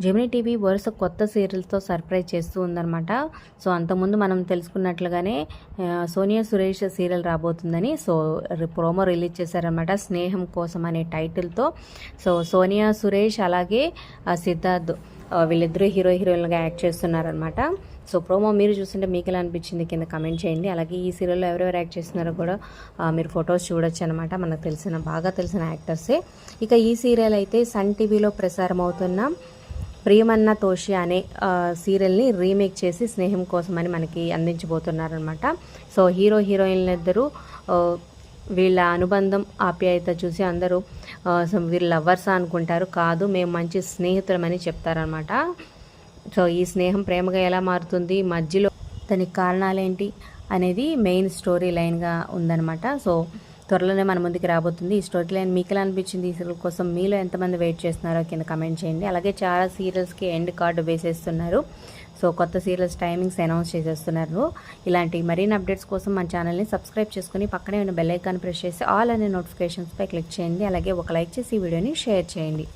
Gemini TV వరుస కొత్త సీరియల్స్తో surprise చేస్తూ ఉందన్నమాట. సో అంతకుముందు మనం తెలుసుకున్నట్లుగానే సోనియా సురేష్ సీరియల్ రాబోతుందని ప్రోమో రిలీజ్ చేశారనమాట. స్నేహం కోసం అనే టైటిల్తో. సో సోనియా సురేష్ అలాగే సిద్ధార్థ్ వీళ్ళిద్దరూ హీరోయిన్గా యాక్ట్ చేస్తున్నారనమాట. సో ప్రోమో మీరు చూస్తుంటే మీకు ఎలా అనిపించింది కింద కమెంట్ చేయండి. అలాగే ఈ సీరియల్లో ఎవరెవరు యాక్ట్ చేస్తున్నారో కూడా మీరు ఫొటోస్ చూడొచ్చు అనమాట. మనకు బాగా తెలిసిన యాక్టర్సే. ఇక ఈ సీరియల్ అయితే సన్ టీవీలో ప్రసారం అవుతున్న ప్రియమన్న తోషి అనే సీరియల్ని రీమేక్ చేసి స్నేహం కోసం అని మనకి అందించబోతున్నారనమాట. సో హీరోయిన్లు ఇద్దరు వీళ్ళ అనుబంధం ఆప్యాయత చూసి అందరూ వీళ్ళ లవర్సా అనుకుంటారు. కాదు, మేము మంచి స్నేహితులమని చెప్తారనమాట. సో ఈ స్నేహం ప్రేమగా ఎలా మారుతుంది, మధ్యలో దానికి కారణాలేంటి అనేది మెయిన్ స్టోరీ లైన్గా ఉందన్నమాట. సో త్వరలోనే మన ముందుకు రాబోతుంది. ఈ స్టోరీ లైన్ మీకు ఎలా అనిపించింది? ఈ సీరియల్ కోసం మీలో ఎంతమంది వెయిట్ చేస్తున్నారో కింద కమెంట్ చేయండి. అలాగే చాలా సీరియల్స్కి ఎండ్ కార్డు వేసేస్తున్నారు. సో కొత్త సీరియల్స్ టైమింగ్స్ అనౌన్స్ చేసేస్తున్నారు. ఇలాంటి మరిన్ని అప్డేట్స్ కోసం మన ఛానల్ని సబ్స్క్రైబ్ చేసుకుని పక్కనే ఉన్న బెల్ ఐకాన్ ప్రెస్ చేసి ఆల్ అనే నోటిఫికేషన్స్పై క్లిక్ చేయండి. అలాగే ఒక లైక్ చేసి ఈ వీడియోని షేర్ చేయండి.